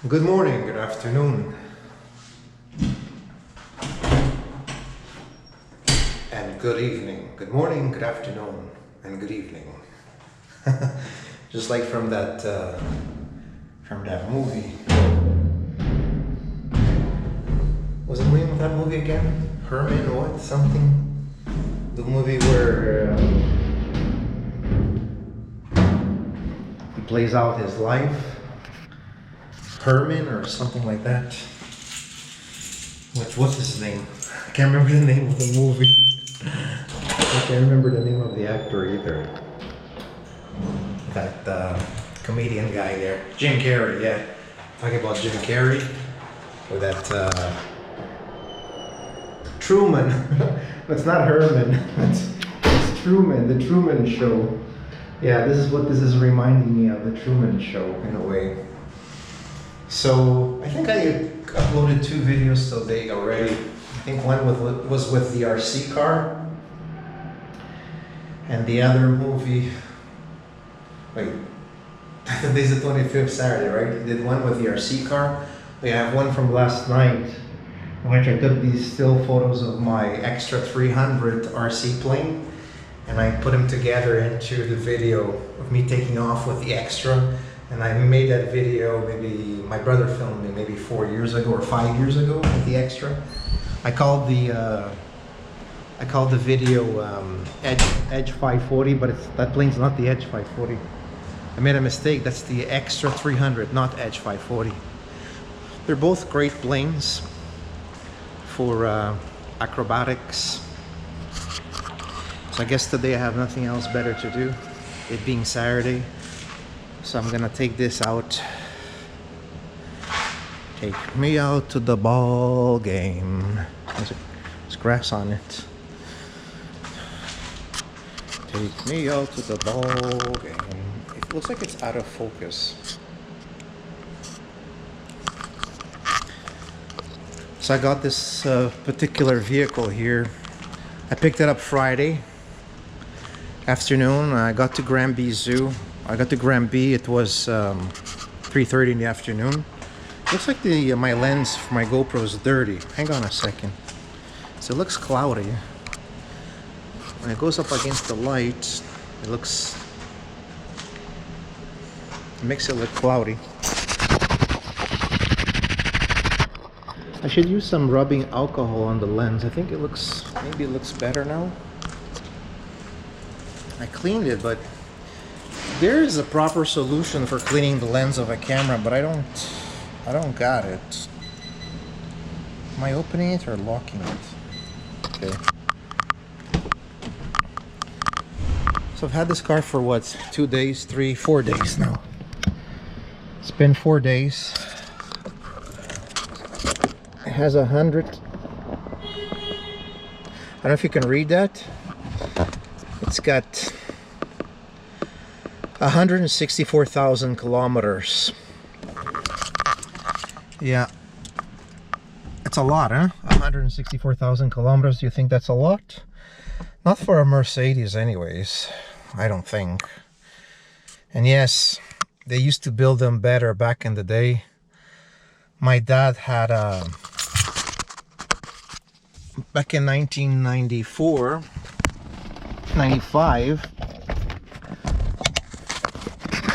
Good morning, good afternoon, and good evening. Good morning, good afternoon, and good evening. Just like from that movie. What's the name of that movie again? Herman what? Something? The movie where he plays out his life. Herman or something like that. What's his name? I can't remember the name of the movie. I can't remember the name of the actor either. That comedian guy there. Jim Carrey, yeah. Talking about Jim Carrey. With that Truman. It's not Herman. It's Truman, the Truman Show. Yeah, this is what this is reminding me of, the Truman Show in a way. So I think I uploaded 2 videos today already. I think one was with the RC car, and the other movie. Wait, today's the 25th Saturday, right? I did one with the RC car. I have one from last night, in which I took these still photos of my extra 300 RC plane, and I put them together into the video of me taking off with the extra. And I made that video, maybe my brother filmed me maybe 4 years ago or 5 years ago with the extra. I called the video Edge 540, but that plane's not the Edge 540. I made a mistake. That's the extra 300, not Edge 540. They're both great planes for acrobatics. So I guess today I have nothing else better to do, it being Saturday. So I'm gonna take this out. Take me out to the ball game. There's grass on it. Take me out to the ball game. It looks like it's out of focus. So I got this particular vehicle here. I picked it up Friday afternoon. I got to Granby Zoo. I got to Granby. It was 3:30 in the afternoon. Looks like my lens for my GoPro is dirty. Hang on a second. So it looks cloudy. When it goes up against the light, it makes it look cloudy. I should use some rubbing alcohol on the lens. I think maybe it looks better now. I cleaned it, but there is a proper solution for cleaning the lens of a camera, but I don't got it. Am I opening it or locking it? Okay. So I've had this car for what? 2 days, 3, 4 days now. It's been 4 days. It has 100. I don't know if you can read that. It's got 164,000 kilometers. Yeah, it's a lot, huh? 164,000 kilometers. Do you think that's a lot? Not for a Mercedes anyways, I don't think. And yes, they used to build them better back in the day. My dad had back in 1994, 95.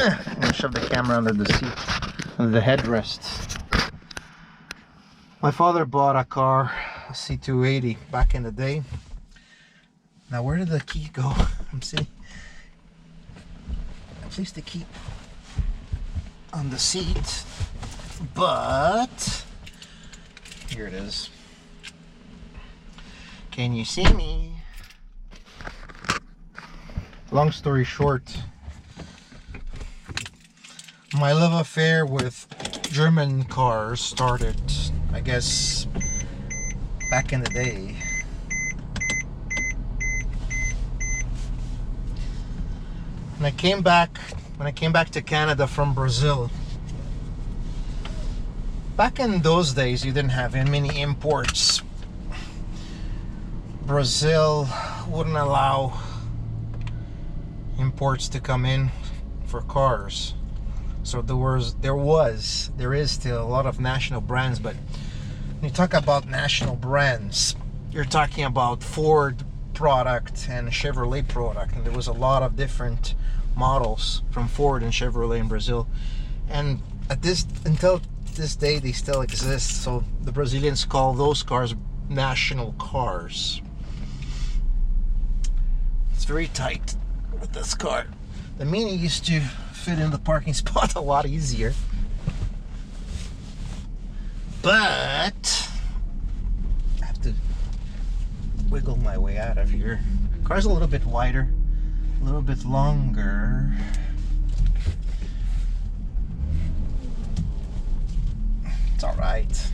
I'm gonna shove the camera under the seat, under the headrest. My father bought a car, a C230, back in the day. Now where did the key go? I'm seeing. At least the key on the seat, but here it is. Can you see me? Long story short, my love affair with German cars started, I guess, back in the day. When I came back to Canada from Brazil, back in those days you didn't have many imports. Brazil wouldn't allow imports to come in for cars. So there is still a lot of national brands, but when you talk about national brands, you're talking about Ford product and Chevrolet product, and there was a lot of different models from Ford and Chevrolet in Brazil, and until this day they still exist. So the Brazilians call those cars national cars. It's very tight with this car. The Mini used to fit in the parking spot a lot easier, but I have to wiggle my way out of here. Car's a little bit wider, a little bit longer. It's all right.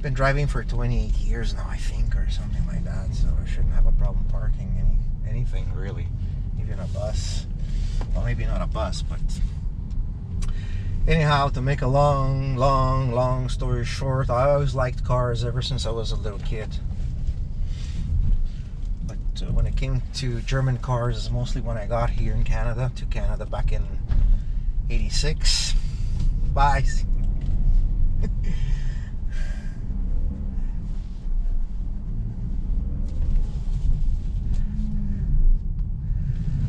Been driving for 28 years now, I think, or something like that, so I shouldn't have a problem parking anything really, even a bus. Well, maybe not a bus, but anyhow, to make a long story short, I always liked cars ever since I was a little kid. But when it came to German cars, mostly when I got here in Canada, back in '86. Bye.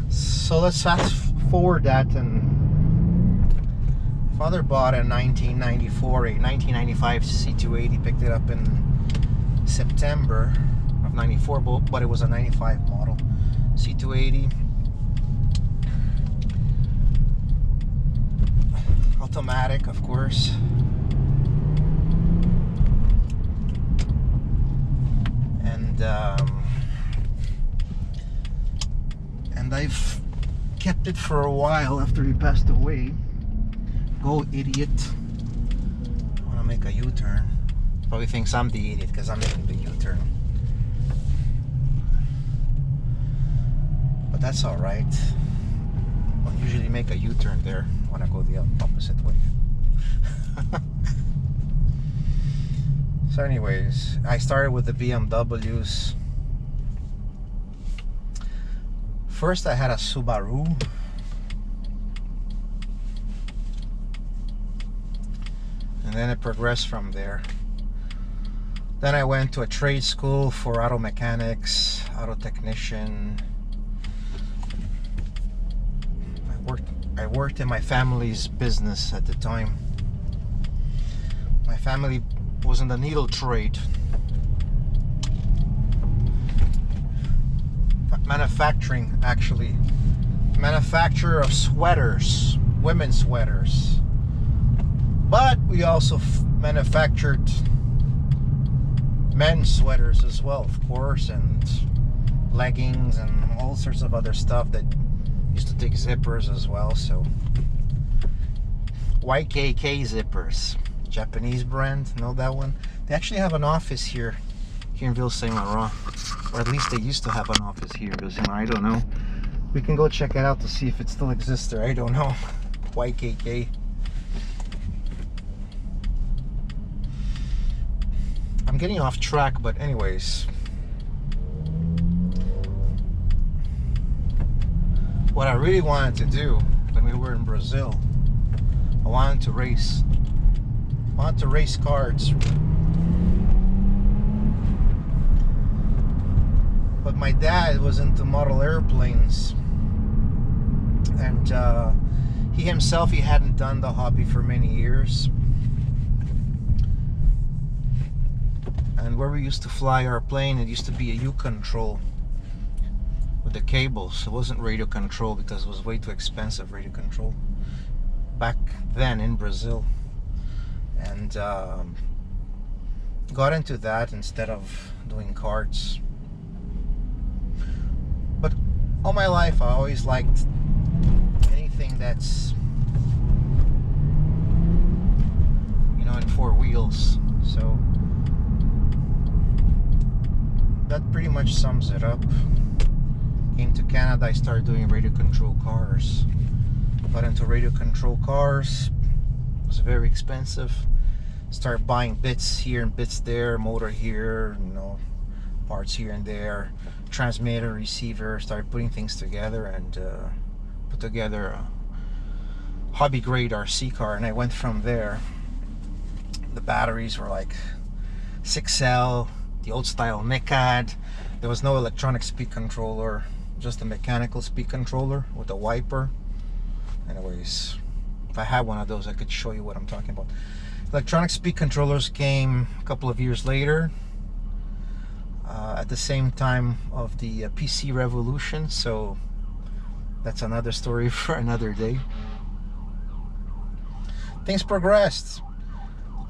So let's fast forward that, and father bought in 1994 a 1995 C280, picked it up in September of 94, but it was a 95 model C280. Automatic, of course. And I've kept it for a while after he passed away. Go idiot. I want to make a U-turn. Probably thinks I'm the idiot because I'm making the U-turn. But that's alright. I usually make a U-turn there when I go the opposite way. So anyways, I started with the BMWs. First I had a Subaru. And then it progressed from there. Then I went to a trade school for auto mechanics, auto technician. I worked in my family's business at the time. My family was in the needle trade. Manufacturing, actually. Manufacturer of sweaters, women's sweaters. But we also manufactured men's sweaters as well, of course, and leggings and all sorts of other stuff that used to take zippers as well. So YKK zippers, Japanese brand, know that one? They actually have an office here in Ville Saint Laurent, or at least they used to have an office here in Ville Saint Laurent. I don't know. We can go check it out to see if it still exists there. I don't know. YKK. I'm getting off track, but anyways, what I really wanted to do when we were in Brazil, I wanted to race. I wanted to race cars. But my dad was into model airplanes, and he himself, he hadn't done the hobby for many years. And where we used to fly our plane, it used to be a U-control with the cables. It wasn't radio control because it was way too expensive, radio control, back then in Brazil. And got into that instead of doing karts. But all my life I always liked anything that's, you know, in four wheels. So that pretty much sums it up. Came to Canada, I started doing radio control cars. Got into radio control cars. It was very expensive. Started buying bits here and bits there, motor here, you know, parts here and there, transmitter, receiver. Started putting things together and put together hobby grade RC car, and I went from there. The batteries were like 6L, the old style NICAD. There was no electronic speed controller, just a mechanical speed controller with a wiper. Anyways, if I had one of those, I could show you what I'm talking about. Electronic speed controllers came a couple of years later, at the same time of the PC revolution, so that's another story for another day. Things progressed.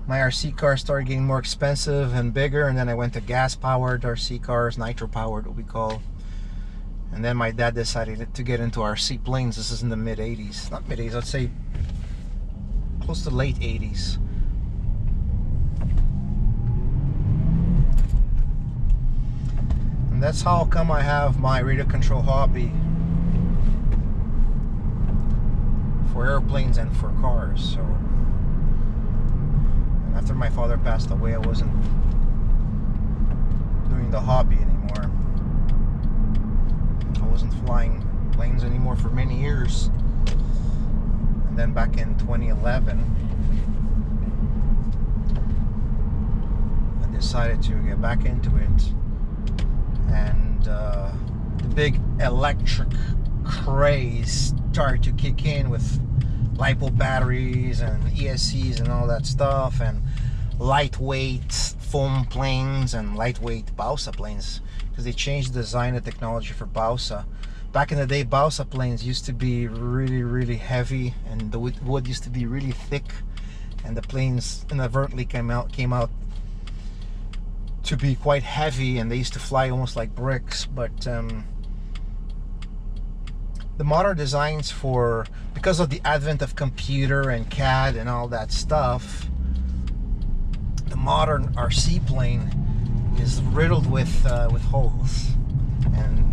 My RC car started getting more expensive and bigger, and then I went to gas-powered RC cars, nitro-powered, what we call. And then my dad decided to get into RC planes. This is in the mid-80s. Not mid-80s, I'd say close to late 80s. And that's how come I have my radio control hobby for airplanes and for cars. So after my father passed away, I wasn't doing the hobby anymore. I wasn't flying planes anymore for many years. And then back in 2011, I decided to get back into it. And the big electric craze started to kick in with LiPo batteries and ESCs and all that stuff, and lightweight foam planes and lightweight balsa planes, because they changed the design and technology for balsa. Back in the day, balsa planes used to be really heavy, and the wood used to be really thick, and the planes inadvertently came out to be quite heavy, and they used to fly almost like bricks. But the modern designs, because of the advent of computer and CAD and all that stuff, the modern RC plane is riddled with holes, and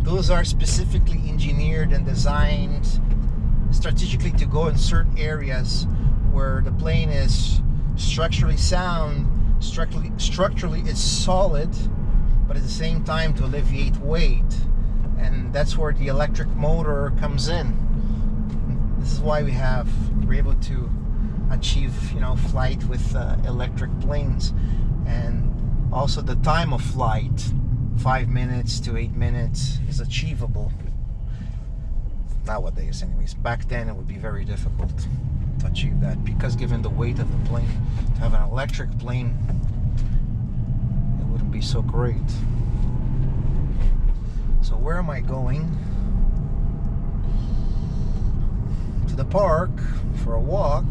those are specifically engineered and designed strategically to go in certain areas where the plane is structurally sound, structurally it's solid, but at the same time to alleviate weight. And that's where the electric motor comes in. This is why we're able to achieve, flight with electric planes. And also the time of flight, 5 minutes to 8 minutes, is achievable nowadays. Anyways, back then it would be very difficult to achieve that, because given the weight of the plane, to have an electric plane, it wouldn't be so great. So where am I going? To the park for a walk.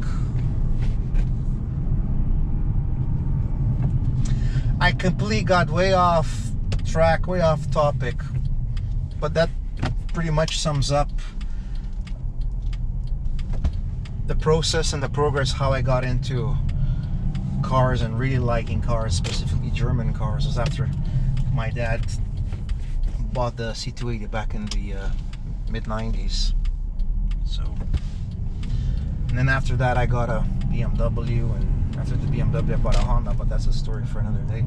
I completely got way off track, way off topic, but that pretty much sums up the process and the progress, how I got into cars and really liking cars, specifically German cars. It was after my dad bought the C230 back in the mid-90s. So, and then after that I got a BMW, and after the BMW I bought a Honda, but that's a story for another day.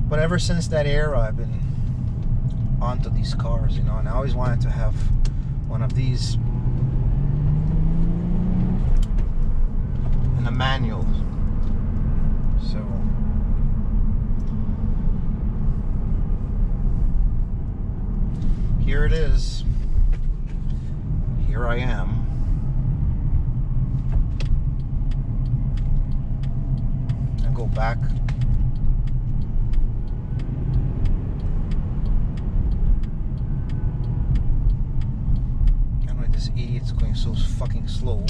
But ever since that era, I've been onto these cars, and I always wanted to have one of these in a manual. So here it is. Here I am. I go back. I don't know why this idiot's going so fucking slow.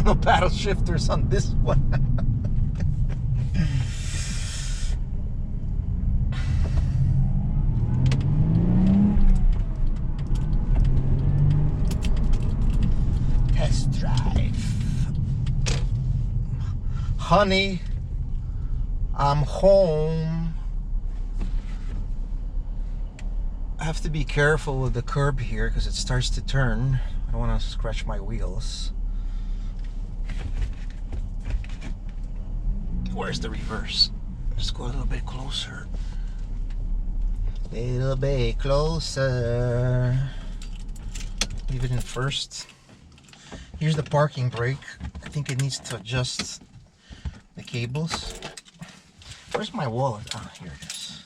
No paddle shifters on this one. Test drive. Honey, I'm home. I have to be careful with the curb here because it starts to turn. I don't want to scratch my wheels. Where's the reverse? Just go a little bit closer. Little bit closer. Leave it in first. Here's the parking brake. I think it needs to adjust the cables. Where's my wallet? Ah, here it is.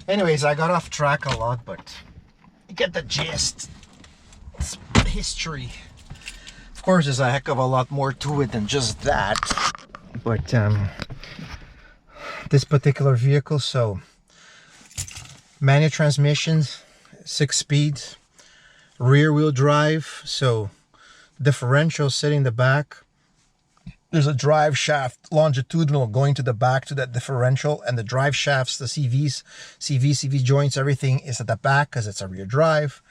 Anyways, I got off track a lot, but you get the gist. It's history. Of course, there's a heck of a lot more to it than just that. But this particular vehicle, so manual transmissions, 6-speed, rear wheel drive, so differential sitting in the back. There's a drive shaft longitudinal going to the back to that differential, and the drive shafts, the CV joints, everything is at the back because it's a rear drive.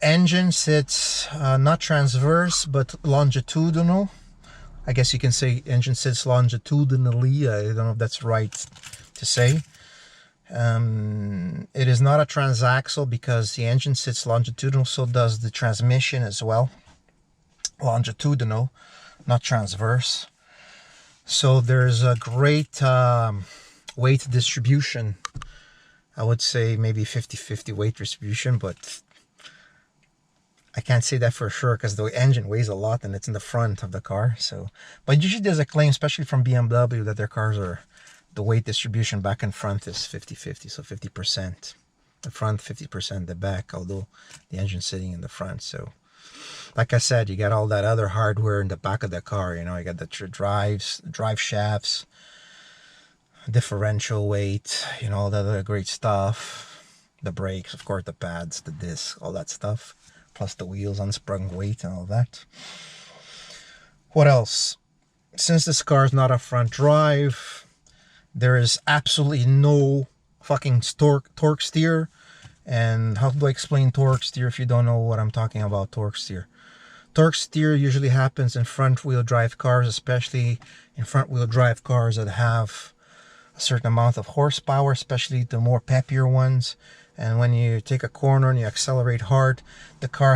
Engine sits not transverse but longitudinal. I guess you can say engine sits longitudinally. I don't know if that's right to say. It is not a transaxle because the engine sits longitudinal, so does the transmission as well. Longitudinal, not transverse. So there's a great weight distribution. I would say maybe 50-50 weight distribution, but I can't say that for sure because the engine weighs a lot and it's in the front of the car. So, but usually there's a claim, especially from BMW, that their cars are, the weight distribution back and front is 50-50, so 50% the front, 50% the back, although the engine's sitting in the front. So like I said, you got all that other hardware in the back of the car. You know, you got the drive shafts, differential weight, you know, all that other great stuff, the brakes, of course, the pads, the disc, all that stuff, plus the wheels, unsprung weight and all that. What else? Since this car is not a front drive, there is absolutely no fucking torque steer. And how do I explain torque steer if you don't know what I'm talking about? Torque steer. Torque steer usually happens in front wheel drive cars, especially in front wheel drive cars that have a certain amount of horsepower, especially the more peppier ones. And when you take a corner and you accelerate hard, the car